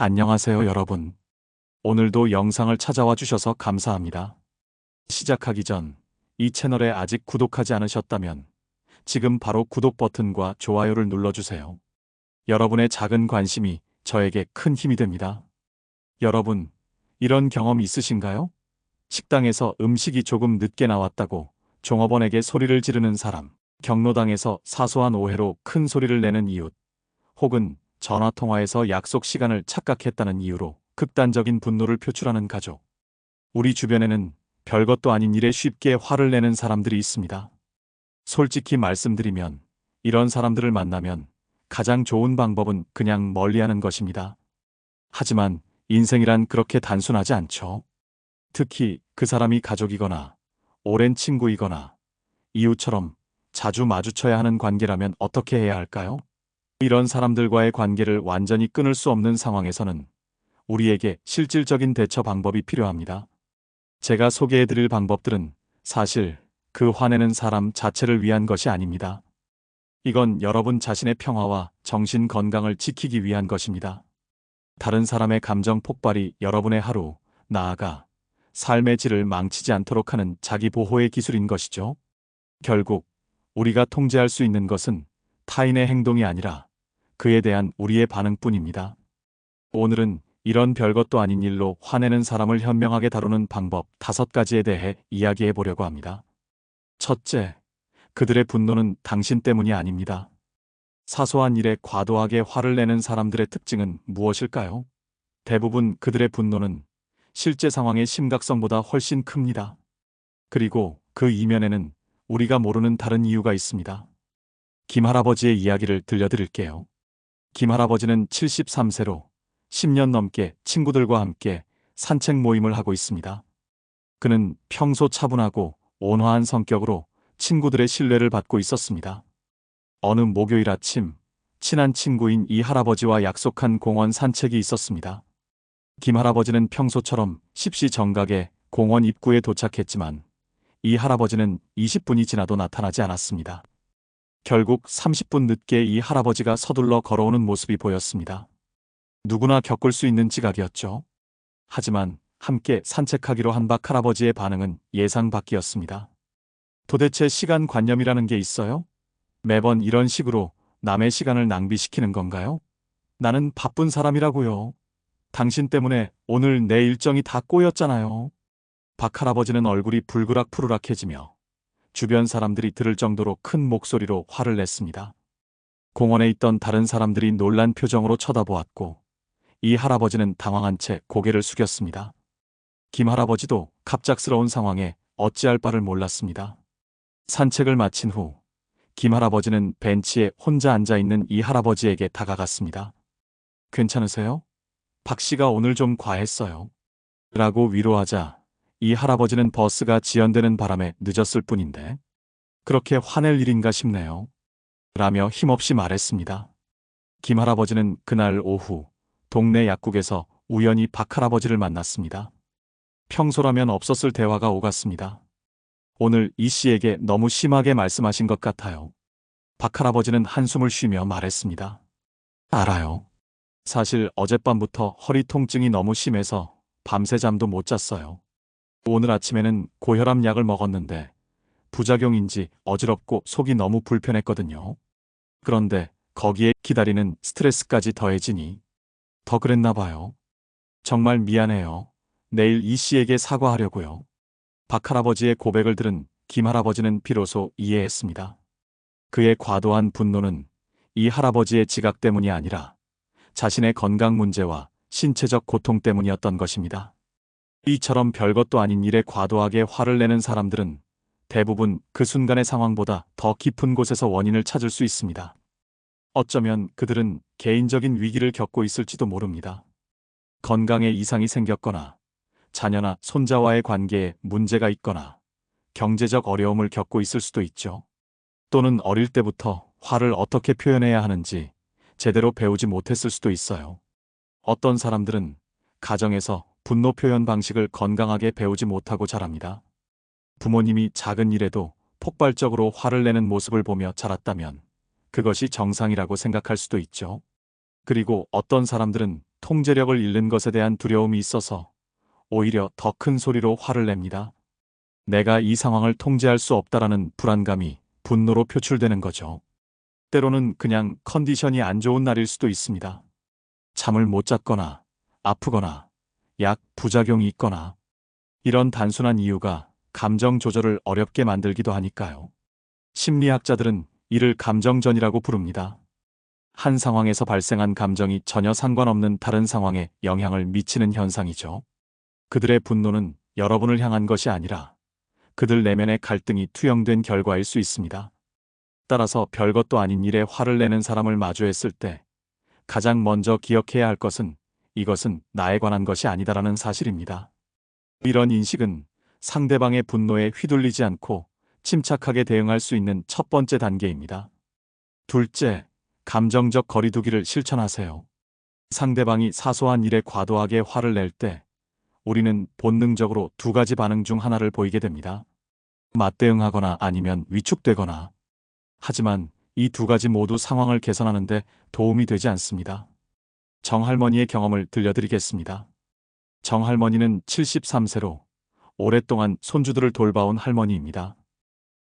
안녕하세요, 여러분. 오늘도 영상을 찾아와 주셔서 감사합니다. 시작하기 전 이 채널에 아직 구독하지 않으셨다면 지금 바로 구독 버튼과 좋아요를 눌러주세요. 여러분의 작은 관심이 저에게 큰 힘이 됩니다. 여러분, 이런 경험 있으신가요? 식당에서 음식이 조금 늦게 나왔다고 종업원에게 소리를 지르는 사람, 경로당에서 사소한 오해로 큰 소리를 내는 이웃, 혹은 전화통화에서 약속 시간을 착각했다는 이유로 극단적인 분노를 표출하는 가족. 우리 주변에는 별것도 아닌 일에 쉽게 화를 내는 사람들이 있습니다. 솔직히 말씀드리면 이런 사람들을 만나면 가장 좋은 방법은 그냥 멀리하는 것입니다. 하지만 인생이란 그렇게 단순하지 않죠. 특히 그 사람이 가족이거나 오랜 친구이거나 이웃처럼 자주 마주쳐야 하는 관계라면 어떻게 해야 할까요? 이런 사람들과의 관계를 완전히 끊을 수 없는 상황에서는 우리에게 실질적인 대처 방법이 필요합니다. 제가 소개해드릴 방법들은 사실 그 화내는 사람 자체를 위한 것이 아닙니다. 이건 여러분 자신의 평화와 정신 건강을 지키기 위한 것입니다. 다른 사람의 감정 폭발이 여러분의 하루, 나아가 삶의 질을 망치지 않도록 하는 자기 보호의 기술인 것이죠. 결국 우리가 통제할 수 있는 것은 타인의 행동이 아니라 그에 대한 우리의 반응뿐입니다. 오늘은 이런 별것도 아닌 일로 화내는 사람을 현명하게 다루는 방법 5가지에 대해 이야기해 보려고 합니다. 첫째, 그들의 분노는 당신 때문이 아닙니다. 사소한 일에 과도하게 화를 내는 사람들의 특징은 무엇일까요? 대부분 그들의 분노는 실제 상황의 심각성보다 훨씬 큽니다. 그리고 그 이면에는 우리가 모르는 다른 이유가 있습니다. 김할아버지의 이야기를 들려드릴게요. 김할아버지는 73세로 10년 넘게 친구들과 함께 산책 모임을 하고 있습니다. 그는 평소 차분하고 온화한 성격으로 친구들의 신뢰를 받고 있었습니다. 어느 목요일 아침, 친한 친구인 이 할아버지와 약속한 공원 산책이 있었습니다. 김할아버지는 평소처럼 십시정각에 공원 입구에 도착했지만 이 할아버지는 20분이 지나도 나타나지 않았습니다. 결국 30분 늦게 이 할아버지가 서둘러 걸어오는 모습이 보였습니다. 누구나 겪을 수 있는 지각이었죠. 하지만 함께 산책하기로 한 박 할아버지의 반응은 예상 밖이었습니다. 도대체 시간관념이라는 게 있어요? 매번 이런 식으로 남의 시간을 낭비시키는 건가요? 나는 바쁜 사람이라고요. 당신 때문에 오늘 내 일정이 다 꼬였잖아요. 박 할아버지는 얼굴이 불그락푸르락해지며 주변 사람들이 들을 정도로 큰 목소리로 화를 냈습니다. 공원에 있던 다른 사람들이 놀란 표정으로 쳐다보았고 이 할아버지는 당황한 채 고개를 숙였습니다. 김 할아버지도 갑작스러운 상황에 어찌할 바를 몰랐습니다. 산책을 마친 후 김 할아버지는 벤치에 혼자 앉아있는 이 할아버지에게 다가갔습니다. 괜찮으세요? 박 씨가 오늘 좀 과했어요. 라고 위로하자 이 할아버지는 버스가 지연되는 바람에 늦었을 뿐인데 그렇게 화낼 일인가 싶네요. 라며 힘없이 말했습니다. 김 할아버지는 그날 오후 동네 약국에서 우연히 박 할아버지를 만났습니다. 평소라면 없었을 대화가 오갔습니다. 오늘 이 씨에게 너무 심하게 말씀하신 것 같아요. 박 할아버지는 한숨을 쉬며 말했습니다. 알아요. 사실 어젯밤부터 허리 통증이 너무 심해서 밤새 잠도 못 잤어요. 오늘 아침에는 고혈압 약을 먹었는데 부작용인지 어지럽고 속이 너무 불편했거든요. 그런데 거기에 기다리는 스트레스까지 더해지니 더 그랬나 봐요. 정말 미안해요. 내일 이 씨에게 사과하려고요. 박 할아버지의 고백을 들은 김 할아버지는 비로소 이해했습니다. 그의 과도한 분노는 이 할아버지의 지각 때문이 아니라 자신의 건강 문제와 신체적 고통 때문이었던 것입니다. 이처럼 별것도 아닌 일에 과도하게 화를 내는 사람들은 대부분 그 순간의 상황보다 더 깊은 곳에서 원인을 찾을 수 있습니다. 어쩌면 그들은 개인적인 위기를 겪고 있을지도 모릅니다. 건강에 이상이 생겼거나 자녀나 손자와의 관계에 문제가 있거나 경제적 어려움을 겪고 있을 수도 있죠. 또는 어릴 때부터 화를 어떻게 표현해야 하는지 제대로 배우지 못했을 수도 있어요. 어떤 사람들은 가정에서 분노 표현 방식을 건강하게 배우지 못하고 자랍니다. 부모님이 작은 일에도 폭발적으로 화를 내는 모습을 보며 자랐다면 그것이 정상이라고 생각할 수도 있죠. 그리고 어떤 사람들은 통제력을 잃는 것에 대한 두려움이 있어서 오히려 더 큰 소리로 화를 냅니다. 내가 이 상황을 통제할 수 없다라는 불안감이 분노로 표출되는 거죠. 때로는 그냥 컨디션이 안 좋은 날일 수도 있습니다. 잠을 못 잤거나 아프거나 약 부작용이 있거나 이런 단순한 이유가 감정 조절을 어렵게 만들기도 하니까요. 심리학자들은 이를 감정전이라고 부릅니다. 한 상황에서 발생한 감정이 전혀 상관없는 다른 상황에 영향을 미치는 현상이죠. 그들의 분노는 여러분을 향한 것이 아니라 그들 내면의 갈등이 투영된 결과일 수 있습니다. 따라서 별것도 아닌 일에 화를 내는 사람을 마주했을 때 가장 먼저 기억해야 할 것은 이것은 나에 관한 것이 아니다라는 사실입니다. 이런 인식은 상대방의 분노에 휘둘리지 않고 침착하게 대응할 수 있는 첫 번째 단계입니다. 둘째, 감정적 거리두기를 실천하세요. 상대방이 사소한 일에 과도하게 화를 낼 때 우리는 본능적으로 두 가지 반응 중 하나를 보이게 됩니다. 맞대응하거나 아니면 위축되거나. 하지만 이 두 가지 모두 상황을 개선하는데 도움이 되지 않습니다. 정할머니의 경험을 들려드리겠습니다. 정할머니는 73세로 오랫동안 손주들을 돌봐온 할머니입니다.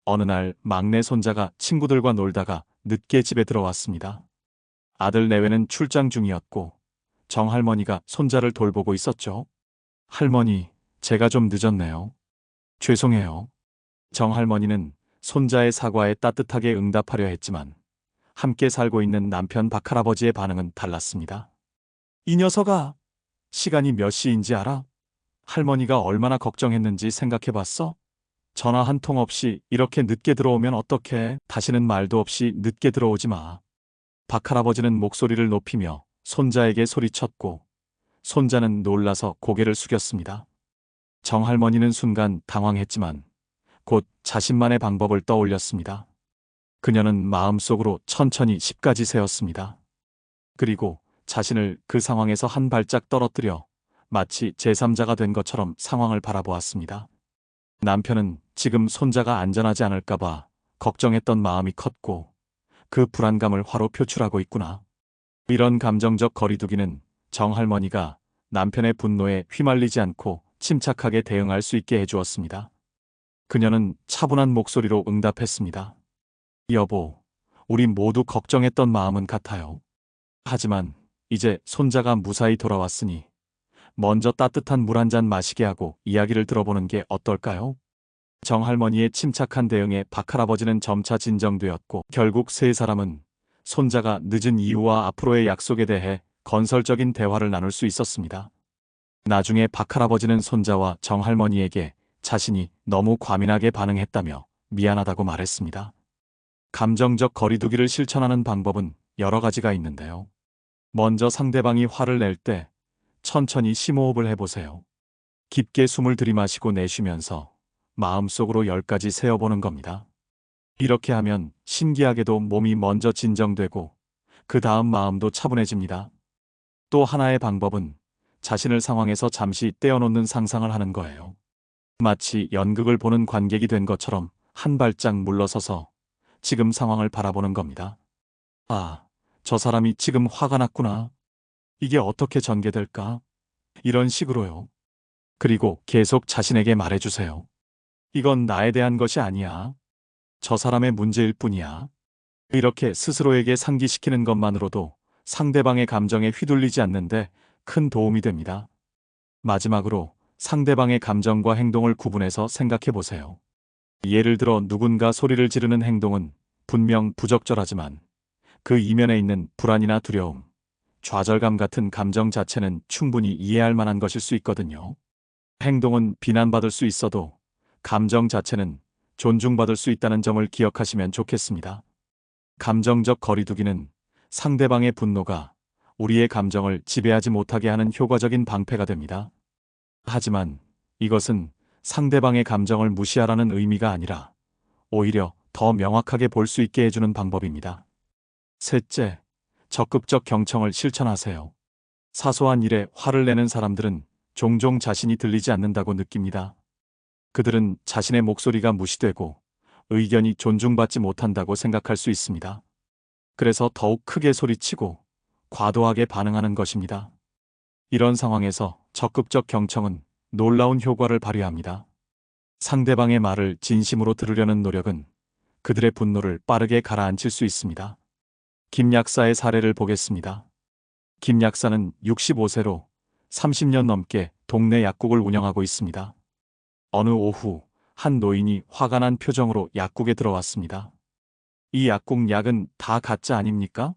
어느 날 막내 손자가 친구들과 놀다가 늦게 집에 들어왔습니다. 아들 내외는 출장 중이었고 정할머니가 손자를 돌보고 있었죠. 할머니, 제가 좀 늦었네요. 죄송해요. 정할머니는 손자의 사과에 따뜻하게 응답하려 했지만 함께 살고 있는 남편 박할아버지의 반응은 달랐습니다. 이 녀석아, 시간이 몇 시인지 알아? 할머니가 얼마나 걱정했는지 생각해봤어? 전화 한 통 없이 이렇게 늦게 들어오면 어떡해? 다시는 말도 없이 늦게 들어오지 마. 박할아버지는 목소리를 높이며 손자에게 소리쳤고 손자는 놀라서 고개를 숙였습니다. 정할머니는 순간 당황했지만 곧 자신만의 방법을 떠올렸습니다. 그녀는 마음속으로 천천히 10까지 세었습니다. 그리고 자신을 그 상황에서 한 발짝 떨어뜨려 마치 제3자가 된 것처럼 상황을 바라보았습니다. 남편은 지금 손자가 안전하지 않을까봐 걱정했던 마음이 컸고 그 불안감을 화로 표출하고 있구나. 이런 감정적 거리두기는 정할머니가 남편의 분노에 휘말리지 않고 침착하게 대응할 수 있게 해주었습니다. 그녀는 차분한 목소리로 응답했습니다. 여보, 우리 모두 걱정했던 마음은 같아요. 하지만 이제 손자가 무사히 돌아왔으니 먼저 따뜻한 물 한 잔 마시게 하고 이야기를 들어보는 게 어떨까요? 정할머니의 침착한 대응에 박할아버지는 점차 진정되었고 결국 세 사람은 손자가 늦은 이유와 앞으로의 약속에 대해 건설적인 대화를 나눌 수 있었습니다. 나중에 박할아버지는 손자와 정할머니에게 자신이 너무 과민하게 반응했다며 미안하다고 말했습니다. 감정적 거리두기를 실천하는 방법은 여러 가지가 있는데요. 먼저 상대방이 화를 낼 때 천천히 심호흡을 해보세요. 깊게 숨을 들이마시고 내쉬면서 마음속으로 10까지 세어보는 겁니다. 이렇게 하면 신기하게도 몸이 먼저 진정되고 그 다음 마음도 차분해집니다. 또 하나의 방법은 자신을 상황에서 잠시 떼어놓는 상상을 하는 거예요. 마치 연극을 보는 관객이 된 것처럼 한 발짝 물러서서 지금 상황을 바라보는 겁니다. 아, 저 사람이 지금 화가 났구나. 이게 어떻게 전개될까? 이런 식으로요. 그리고 계속 자신에게 말해주세요. 이건 나에 대한 것이 아니야. 저 사람의 문제일 뿐이야. 이렇게 스스로에게 상기시키는 것만으로도 상대방의 감정에 휘둘리지 않는데 큰 도움이 됩니다. 마지막으로 상대방의 감정과 행동을 구분해서 생각해 보세요. 예를 들어 누군가 소리를 지르는 행동은 분명 부적절하지만 그 이면에 있는 불안이나 두려움, 좌절감 같은 감정 자체는 충분히 이해할 만한 것일 수 있거든요. 행동은 비난받을 수 있어도 감정 자체는 존중받을 수 있다는 점을 기억하시면 좋겠습니다. 감정적 거리두기는 상대방의 분노가 우리의 감정을 지배하지 못하게 하는 효과적인 방패가 됩니다. 하지만 이것은 상대방의 감정을 무시하라는 의미가 아니라 오히려 더 명확하게 볼 수 있게 해주는 방법입니다. 셋째, 적극적 경청을 실천하세요. 사소한 일에 화를 내는 사람들은 종종 자신이 들리지 않는다고 느낍니다. 그들은 자신의 목소리가 무시되고 의견이 존중받지 못한다고 생각할 수 있습니다. 그래서 더욱 크게 소리치고 과도하게 반응하는 것입니다. 이런 상황에서 적극적 경청은 놀라운 효과를 발휘합니다. 상대방의 말을 진심으로 들으려는 노력은 그들의 분노를 빠르게 가라앉힐 수 있습니다. 김 약사의 사례를 보겠습니다. 김 약사는 65세로 30년 넘게 동네 약국을 운영하고 있습니다. 어느 오후 한 노인이 화가 난 표정으로 약국에 들어왔습니다. 이 약국 약은 다 가짜 아닙니까?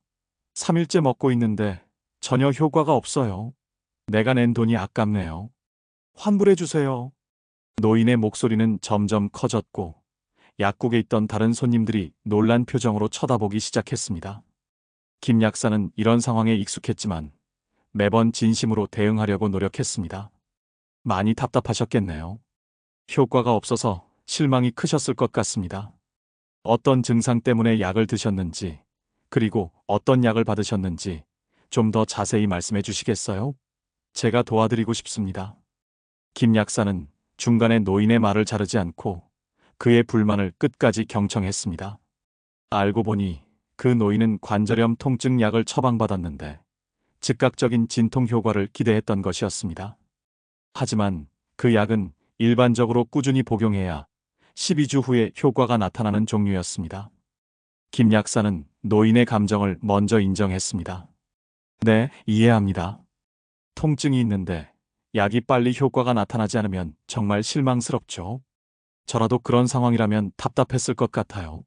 3일째 먹고 있는데 전혀 효과가 없어요. 내가 낸 돈이 아깝네요. 환불해 주세요. 노인의 목소리는 점점 커졌고 약국에 있던 다른 손님들이 놀란 표정으로 쳐다보기 시작했습니다. 김 약사는 이런 상황에 익숙했지만 매번 진심으로 대응하려고 노력했습니다. 많이 답답하셨겠네요. 효과가 없어서 실망이 크셨을 것 같습니다. 어떤 증상 때문에 약을 드셨는지, 그리고 어떤 약을 받으셨는지 좀 더 자세히 말씀해 주시겠어요? 제가 도와드리고 싶습니다. 김 약사는 중간에 노인의 말을 자르지 않고 그의 불만을 끝까지 경청했습니다. 알고 보니 그 노인은 관절염 통증 약을 처방받았는데 즉각적인 진통 효과를 기대했던 것이었습니다. 하지만 그 약은 일반적으로 꾸준히 복용해야 12주 후에 효과가 나타나는 종류였습니다. 김 약사는 노인의 감정을 먼저 인정했습니다. 네, 이해합니다. 통증이 있는데 약이 빨리 효과가 나타나지 않으면 정말 실망스럽죠. 저라도 그런 상황이라면 답답했을 것 같아요.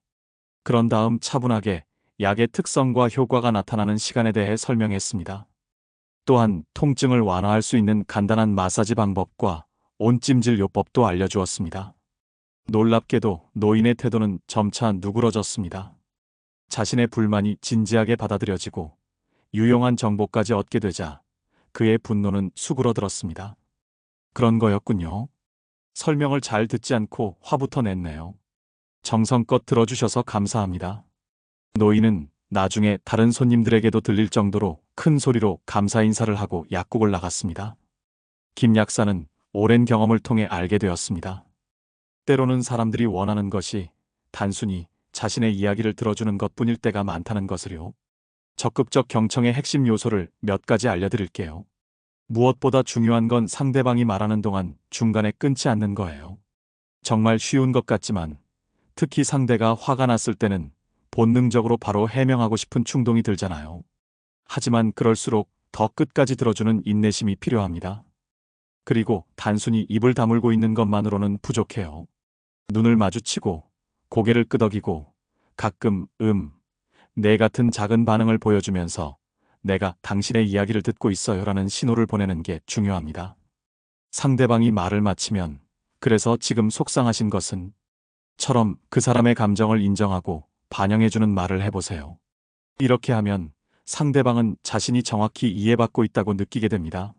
그런 다음 차분하게 약의 특성과 효과가 나타나는 시간에 대해 설명했습니다. 또한 통증을 완화할 수 있는 간단한 마사지 방법과 온찜질 요법도 알려주었습니다. 놀랍게도 노인의 태도는 점차 누그러졌습니다. 자신의 불만이 진지하게 받아들여지고 유용한 정보까지 얻게 되자 그의 분노는 수그러들었습니다. 그런 거였군요. 설명을 잘 듣지 않고 화부터 냈네요. 정성껏 들어주셔서 감사합니다. 노인은 나중에 다른 손님들에게도 들릴 정도로 큰 소리로 감사 인사를 하고 약국을 나갔습니다. 김 약사는 오랜 경험을 통해 알게 되었습니다. 때로는 사람들이 원하는 것이 단순히 자신의 이야기를 들어주는 것뿐일 때가 많다는 것을요. 적극적 경청의 핵심 요소를 몇 가지 알려드릴게요. 무엇보다 중요한 건 상대방이 말하는 동안 중간에 끊지 않는 거예요. 정말 쉬운 것 같지만 특히 상대가 화가 났을 때는 본능적으로 바로 해명하고 싶은 충동이 들잖아요. 하지만 그럴수록 더 끝까지 들어주는 인내심이 필요합니다. 그리고 단순히 입을 다물고 있는 것만으로는 부족해요. 눈을 마주치고 고개를 끄덕이고 가끔 네 같은 작은 반응을 보여주면서 내가 당신의 이야기를 듣고 있어요라는 신호를 보내는 게 중요합니다. 상대방이 말을 마치면 그래서 지금 속상하신 것은 처럼 그 사람의 감정을 인정하고 반영해주는 말을 해보세요. 이렇게 하면 상대방은 자신이 정확히 이해받고 있다고 느끼게 됩니다.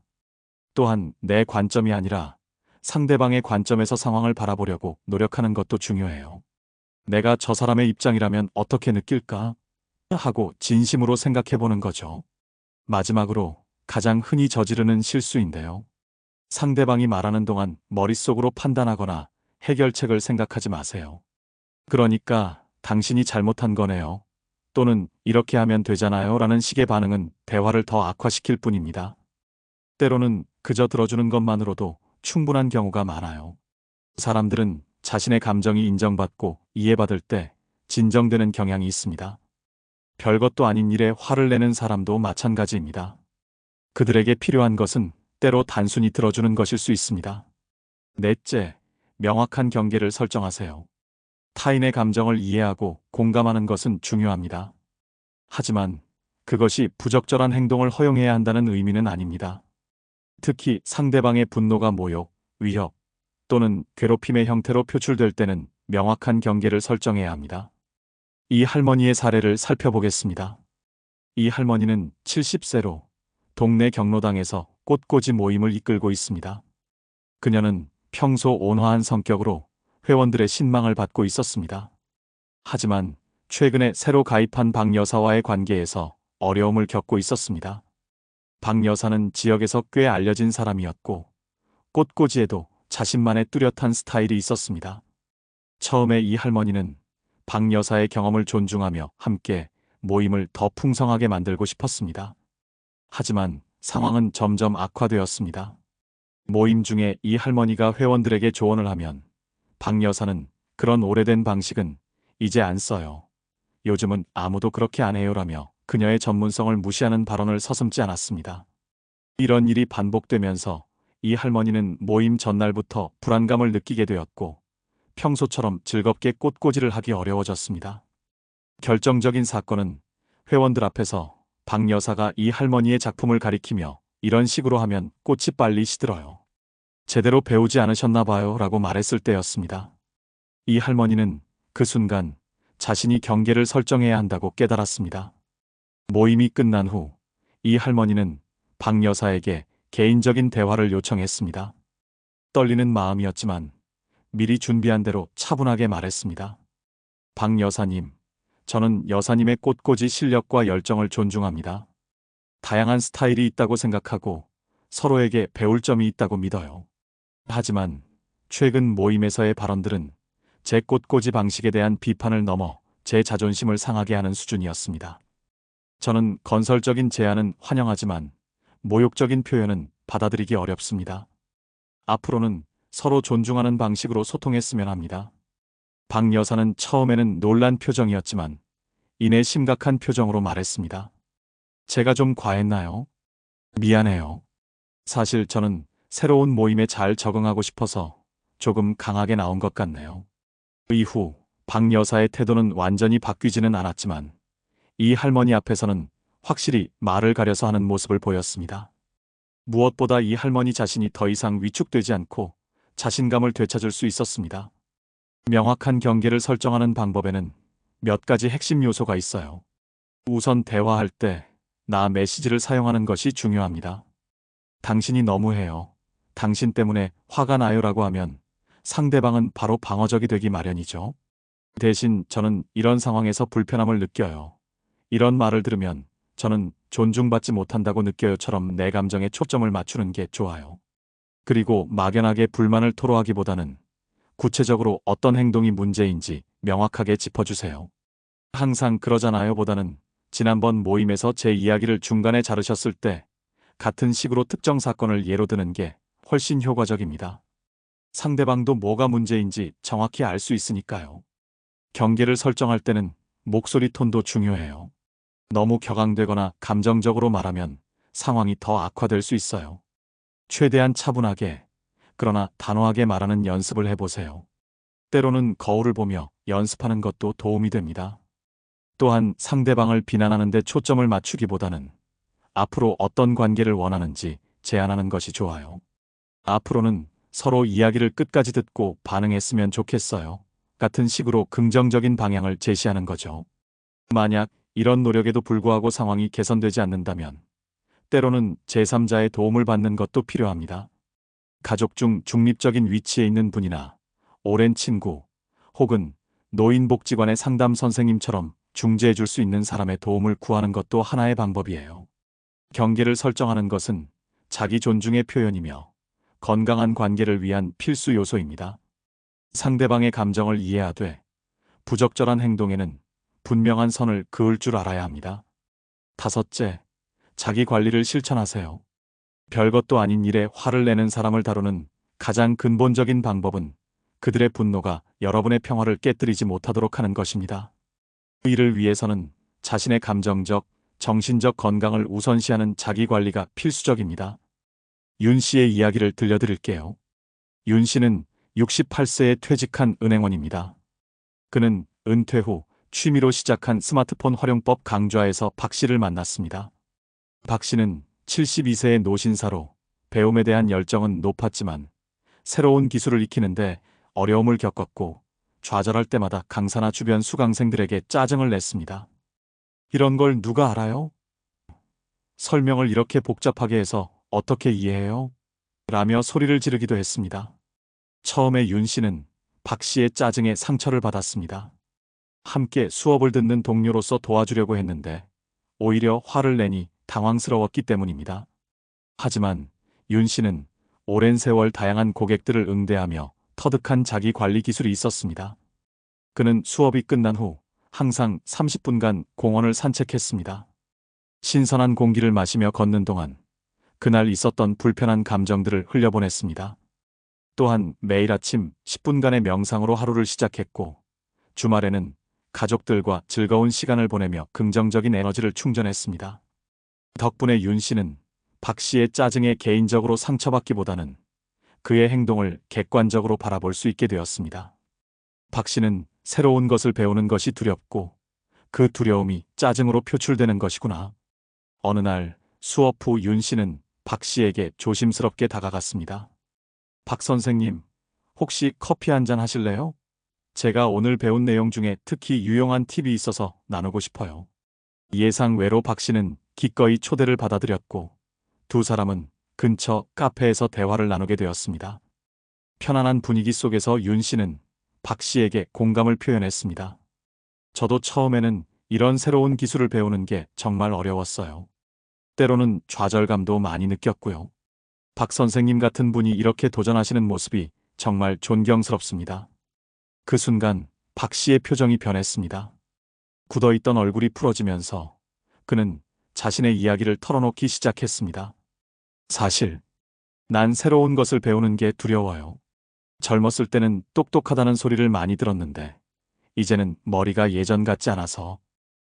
또한 내 관점이 아니라 상대방의 관점에서 상황을 바라보려고 노력하는 것도 중요해요. 내가 저 사람의 입장이라면 어떻게 느낄까? 하고 진심으로 생각해보는 거죠. 마지막으로 가장 흔히 저지르는 실수인데요. 상대방이 말하는 동안 머릿속으로 판단하거나 해결책을 생각하지 마세요. 그러니까 당신이 잘못한 거네요. 또는 이렇게 하면 되잖아요 라는 식의 반응은 대화를 더 악화시킬 뿐입니다. 때로는 그저 들어주는 것만으로도 충분한 경우가 많아요. 사람들은 자신의 감정이 인정받고 이해받을 때 진정되는 경향이 있습니다. 별것도 아닌 일에 화를 내는 사람도 마찬가지입니다. 그들에게 필요한 것은 때로 단순히 들어주는 것일 수 있습니다. 넷째, 명확한 경계를 설정하세요. 타인의 감정을 이해하고 공감하는 것은 중요합니다. 하지만 그것이 부적절한 행동을 허용해야 한다는 의미는 아닙니다. 특히 상대방의 분노가 모욕, 위협 또는 괴롭힘의 형태로 표출될 때는 명확한 경계를 설정해야 합니다. 이 할머니의 사례를 살펴보겠습니다. 이 할머니는 70세로 동네 경로당에서 꽃꽂이 모임을 이끌고 있습니다. 그녀는 평소 온화한 성격으로 회원들의 신망을 받고 있었습니다. 하지만 최근에 새로 가입한 박 여사와의 관계에서 어려움을 겪고 있었습니다. 박 여사는 지역에서 꽤 알려진 사람이었고 꽃꽂이에도 자신만의 뚜렷한 스타일이 있었습니다. 처음에 이 할머니는 박 여사의 경험을 존중하며 함께 모임을 더 풍성하게 만들고 싶었습니다. 하지만 상황은 점점 악화되었습니다. 모임 중에 이 할머니가 회원들에게 조언을 하면 박 여사는 그런 오래된 방식은 이제 안 써요. 요즘은 아무도 그렇게 안 해요라며 그녀의 전문성을 무시하는 발언을 서슴지 않았습니다. 이런 일이 반복되면서 이 할머니는 모임 전날부터 불안감을 느끼게 되었고 평소처럼 즐겁게 꽃꽂이를 하기 어려워졌습니다. 결정적인 사건은 회원들 앞에서 박 여사가 이 할머니의 작품을 가리키며 이런 식으로 하면 꽃이 빨리 시들어요. 제대로 배우지 않으셨나 봐요 라고 말했을 때였습니다. 이 할머니는 그 순간 자신이 경계를 설정해야 한다고 깨달았습니다. 모임이 끝난 후 이 할머니는 박 여사에게 개인적인 대화를 요청했습니다. 떨리는 마음이었지만 미리 준비한 대로 차분하게 말했습니다. 박 여사님, 저는 여사님의 꽃꽂이 실력과 열정을 존중합니다. 다양한 스타일이 있다고 생각하고 서로에게 배울 점이 있다고 믿어요. 하지만 최근 모임에서의 발언들은 제 꽃꽂이 방식에 대한 비판을 넘어 제 자존심을 상하게 하는 수준이었습니다. 저는 건설적인 제안은 환영하지만 모욕적인 표현은 받아들이기 어렵습니다. 앞으로는 서로 존중하는 방식으로 소통했으면 합니다. 박 여사는 처음에는 놀란 표정이었지만 이내 심각한 표정으로 말했습니다. 제가 좀 과했나요? 미안해요. 사실 저는 새로운 모임에 잘 적응하고 싶어서 조금 강하게 나온 것 같네요. 이후 박 여사의 태도는 완전히 바뀌지는 않았지만 이 할머니 앞에서는 확실히 말을 가려서 하는 모습을 보였습니다. 무엇보다 이 할머니 자신이 더 이상 위축되지 않고 자신감을 되찾을 수 있었습니다. 명확한 경계를 설정하는 방법에는 몇 가지 핵심 요소가 있어요. 우선 대화할 때 나 메시지를 사용하는 것이 중요합니다. 당신이 너무해요. 당신 때문에 화가 나요라고 하면 상대방은 바로 방어적이 되기 마련이죠. 대신 저는 이런 상황에서 불편함을 느껴요. 이런 말을 들으면 저는 존중받지 못한다고 느껴요처럼 내 감정에 초점을 맞추는 게 좋아요. 그리고 막연하게 불만을 토로하기보다는 구체적으로 어떤 행동이 문제인지 명확하게 짚어주세요. 항상 그러잖아요 보다는 지난번 모임에서 제 이야기를 중간에 자르셨을 때 같은 식으로 특정 사건을 예로 드는 게 훨씬 효과적입니다. 상대방도 뭐가 문제인지 정확히 알 수 있으니까요. 경계를 설정할 때는 목소리 톤도 중요해요. 너무 격앙되거나 감정적으로 말하면 상황이 더 악화될 수 있어요. 최대한 차분하게, 그러나 단호하게 말하는 연습을 해보세요. 때로는 거울을 보며 연습하는 것도 도움이 됩니다. 또한 상대방을 비난하는 데 초점을 맞추기보다는 앞으로 어떤 관계를 원하는지 제안하는 것이 좋아요. 앞으로는 서로 이야기를 끝까지 듣고 반응했으면 좋겠어요. 같은 식으로 긍정적인 방향을 제시하는 거죠. 만약 이런 노력에도 불구하고 상황이 개선되지 않는다면 때로는 제3자의 도움을 받는 것도 필요합니다. 가족 중 중립적인 위치에 있는 분이나 오랜 친구 혹은 노인복지관의 상담 선생님처럼 중재해 줄 수 있는 사람의 도움을 구하는 것도 하나의 방법이에요. 경계를 설정하는 것은 자기 존중의 표현이며 건강한 관계를 위한 필수 요소입니다. 상대방의 감정을 이해하되 부적절한 행동에는 분명한 선을 그을 줄 알아야 합니다. 다섯째, 자기 관리를 실천하세요. 별것도 아닌 일에 화를 내는 사람을 다루는 가장 근본적인 방법은 그들의 분노가 여러분의 평화를 깨뜨리지 못하도록 하는 것입니다. 이를 위해서는 자신의 감정적, 정신적 건강을 우선시하는 자기 관리가 필수적입니다. 윤 씨의 이야기를 들려드릴게요. 윤 씨는 68세에 퇴직한 은행원입니다. 그는 은퇴 후 취미로 시작한 스마트폰 활용법 강좌에서 박 씨를 만났습니다. 박 씨는 72세의 노신사로 배움에 대한 열정은 높았지만 새로운 기술을 익히는데 어려움을 겪었고 좌절할 때마다 강사나 주변 수강생들에게 짜증을 냈습니다. 이런 걸 누가 알아요? 설명을 이렇게 복잡하게 해서 어떻게 이해해요? 라며 소리를 지르기도 했습니다. 처음에 윤 씨는 박 씨의 짜증에 상처를 받았습니다. 함께 수업을 듣는 동료로서 도와주려고 했는데 오히려 화를 내니 당황스러웠기 때문입니다. 하지만 윤 씨는 오랜 세월 다양한 고객들을 응대하며 터득한 자기 관리 기술이 있었습니다. 그는 수업이 끝난 후 항상 30분간 공원을 산책했습니다. 신선한 공기를 마시며 걷는 동안 그날 있었던 불편한 감정들을 흘려보냈습니다. 또한 매일 아침 10분간의 명상으로 하루를 시작했고, 주말에는 가족들과 즐거운 시간을 보내며 긍정적인 에너지를 충전했습니다. 덕분에 윤 씨는 박 씨의 짜증에 개인적으로 상처받기보다는 그의 행동을 객관적으로 바라볼 수 있게 되었습니다. 박 씨는 새로운 것을 배우는 것이 두렵고 그 두려움이 짜증으로 표출되는 것이구나. 어느 날 수업 후 윤 씨는 박 씨에게 조심스럽게 다가갔습니다. 박 선생님, 혹시 커피 한 잔 하실래요? 제가 오늘 배운 내용 중에 특히 유용한 팁이 있어서 나누고 싶어요. 예상 외로 박 씨는 기꺼이 초대를 받아들였고 두 사람은 근처 카페에서 대화를 나누게 되었습니다. 편안한 분위기 속에서 윤 씨는 박 씨에게 공감을 표현했습니다. 저도 처음에는 이런 새로운 기술을 배우는 게 정말 어려웠어요. 때로는 좌절감도 많이 느꼈고요. 박 선생님 같은 분이 이렇게 도전하시는 모습이 정말 존경스럽습니다. 그 순간 박 씨의 표정이 변했습니다. 굳어있던 얼굴이 풀어지면서 그는 자신의 이야기를 털어놓기 시작했습니다. 사실, 난 새로운 것을 배우는 게 두려워요. 젊었을 때는 똑똑하다는 소리를 많이 들었는데, 이제는 머리가 예전 같지 않아서,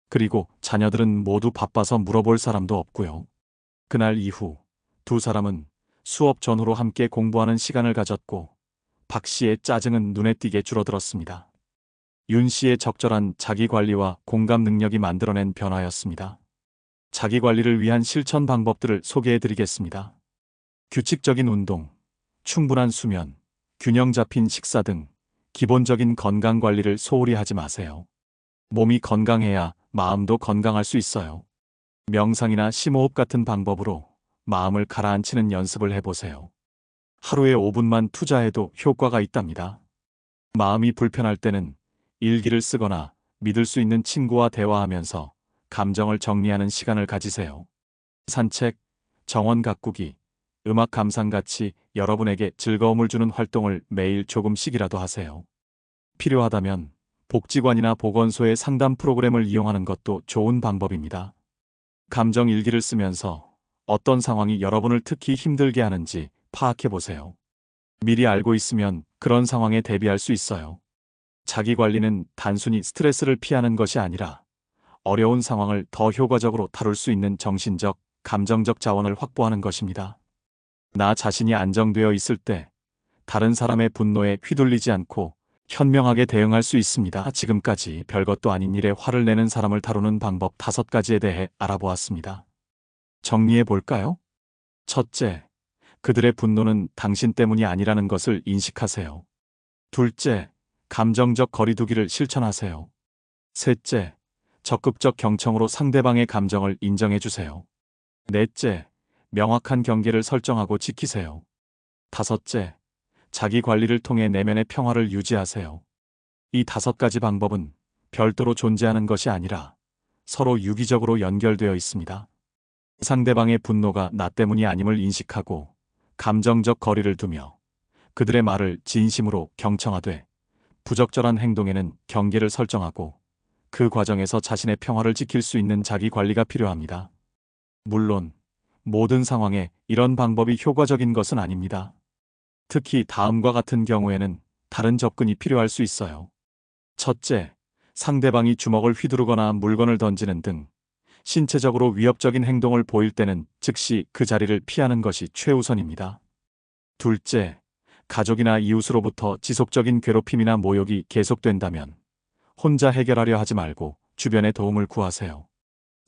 그리고 자녀들은 모두 바빠서 물어볼 사람도 없고요. 그날 이후 두 사람은 수업 전후로 함께 공부하는 시간을 가졌고, 박 씨의 짜증은 눈에 띄게 줄어들었습니다. 윤 씨의 적절한 자기관리와 공감 능력이 만들어낸 변화였습니다. 자기관리를 위한 실천 방법들을 소개해드리겠습니다. 규칙적인 운동, 충분한 수면, 균형 잡힌 식사 등 기본적인 건강관리를 소홀히 하지 마세요. 몸이 건강해야 마음도 건강할 수 있어요. 명상이나 심호흡 같은 방법으로 마음을 가라앉히는 연습을 해보세요. 하루에 5분만 투자해도 효과가 있답니다. 마음이 불편할 때는 일기를 쓰거나 믿을 수 있는 친구와 대화하면서 감정을 정리하는 시간을 가지세요. 산책, 정원 가꾸기, 음악 감상같이 여러분에게 즐거움을 주는 활동을 매일 조금씩이라도 하세요. 필요하다면 복지관이나 보건소의 상담 프로그램을 이용하는 것도 좋은 방법입니다. 감정 일기를 쓰면서 어떤 상황이 여러분을 특히 힘들게 하는지 파악해 보세요. 미리 알고 있으면 그런 상황에 대비할 수 있어요. 자기 관리는 단순히 스트레스를 피하는 것이 아니라 어려운 상황을 더 효과적으로 다룰 수 있는 정신적, 감정적 자원을 확보하는 것입니다. 나 자신이 안정되어 있을 때 다른 사람의 분노에 휘둘리지 않고 현명하게 대응할 수 있습니다. 지금까지 별것도 아닌 일에 화를 내는 사람을 다루는 방법 5가지에 대해 알아보았습니다. 정리해 볼까요? 첫째, 그들의 분노는 당신 때문이 아니라는 것을 인식하세요. 둘째, 감정적 거리두기를 실천하세요. 셋째, 적극적 경청으로 상대방의 감정을 인정해 주세요. 넷째, 명확한 경계를 설정하고 지키세요. 다섯째, 자기 관리를 통해 내면의 평화를 유지하세요. 이 5가지 방법은 별도로 존재하는 것이 아니라 서로 유기적으로 연결되어 있습니다. 상대방의 분노가 나 때문이 아님을 인식하고 감정적 거리를 두며 그들의 말을 진심으로 경청하되 부적절한 행동에는 경계를 설정하고 그 과정에서 자신의 평화를 지킬 수 있는 자기 관리가 필요합니다. 물론 모든 상황에 이런 방법이 효과적인 것은 아닙니다. 특히 다음과 같은 경우에는 다른 접근이 필요할 수 있어요. 첫째, 상대방이 주먹을 휘두르거나 물건을 던지는 등 신체적으로 위협적인 행동을 보일 때는 즉시 그 자리를 피하는 것이 최우선입니다. 둘째, 가족이나 이웃으로부터 지속적인 괴롭힘이나 모욕이 계속된다면 혼자 해결하려 하지 말고 주변의 도움을 구하세요.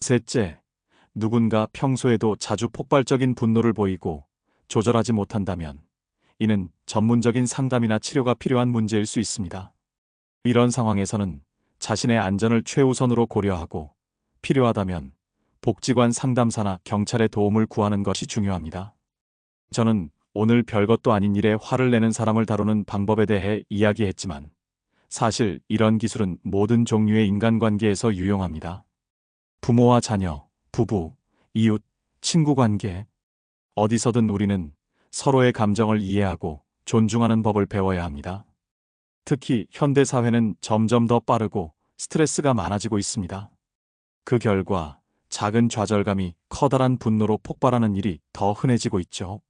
셋째, 누군가 평소에도 자주 폭발적인 분노를 보이고 조절하지 못한다면 이는 전문적인 상담이나 치료가 필요한 문제일 수 있습니다. 이런 상황에서는 자신의 안전을 최우선으로 고려하고 필요하다면 복지관 상담사나 경찰의 도움을 구하는 것이 중요합니다. 저는 오늘 별것도 아닌 일에 화를 내는 사람을 다루는 방법에 대해 이야기했지만 사실 이런 기술은 모든 종류의 인간관계에서 유용합니다. 부모와 자녀, 부부, 이웃, 친구 관계, 어디서든 우리는 서로의 감정을 이해하고 존중하는 법을 배워야 합니다. 특히 현대 사회는 점점 더 빠르고 스트레스가 많아지고 있습니다. 그 결과 작은 좌절감이 커다란 분노로 폭발하는 일이 더 흔해지고 있죠.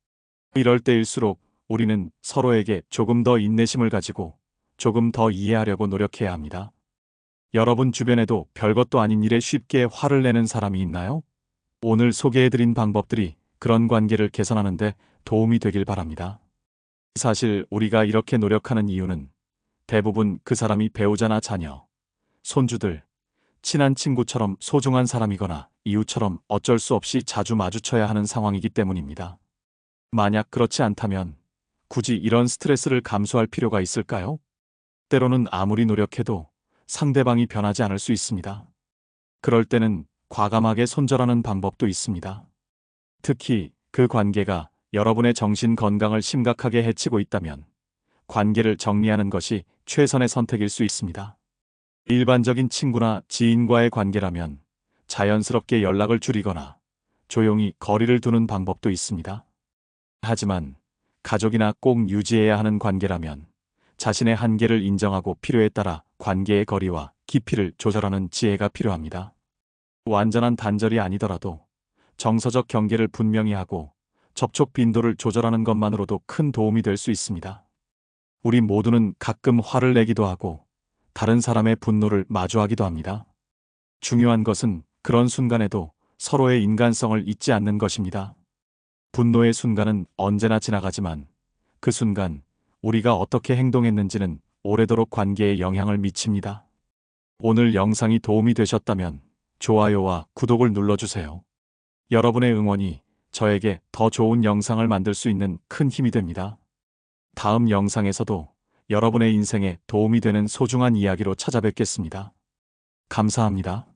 이럴 때일수록 우리는 서로에게 조금 더 인내심을 가지고 조금 더 이해하려고 노력해야 합니다. 여러분 주변에도 별것도 아닌 일에 쉽게 화를 내는 사람이 있나요? 오늘 소개해드린 방법들이 그런 관계를 개선하는데 도움이 되길 바랍니다. 사실 우리가 이렇게 노력하는 이유는 대부분 그 사람이 배우자나 자녀, 손주들, 친한 친구처럼 소중한 사람이거나 이웃처럼 어쩔 수 없이 자주 마주쳐야 하는 상황이기 때문입니다. 만약 그렇지 않다면 굳이 이런 스트레스를 감수할 필요가 있을까요? 때로는 아무리 노력해도 상대방이 변하지 않을 수 있습니다. 그럴 때는 과감하게 손절하는 방법도 있습니다. 특히 그 관계가 여러분의 정신 건강을 심각하게 해치고 있다면 관계를 정리하는 것이 최선의 선택일 수 있습니다. 일반적인 친구나 지인과의 관계라면 자연스럽게 연락을 줄이거나 조용히 거리를 두는 방법도 있습니다. 하지만 가족이나 꼭 유지해야 하는 관계라면 자신의 한계를 인정하고 필요에 따라 관계의 거리와 깊이를 조절하는 지혜가 필요합니다. 완전한 단절이 아니더라도 정서적 경계를 분명히 하고 접촉 빈도를 조절하는 것만으로도 큰 도움이 될 수 있습니다. 우리 모두는 가끔 화를 내기도 하고 다른 사람의 분노를 마주하기도 합니다. 중요한 것은 그런 순간에도 서로의 인간성을 잊지 않는 것입니다. 분노의 순간은 언제나 지나가지만 그 순간 우리가 어떻게 행동했는지는 오래도록 관계에 영향을 미칩니다. 오늘 영상이 도움이 되셨다면 좋아요와 구독을 눌러주세요. 여러분의 응원이 저에게 더 좋은 영상을 만들 수 있는 큰 힘이 됩니다. 다음 영상에서도 여러분의 인생에 도움이 되는 소중한 이야기로 찾아뵙겠습니다. 감사합니다.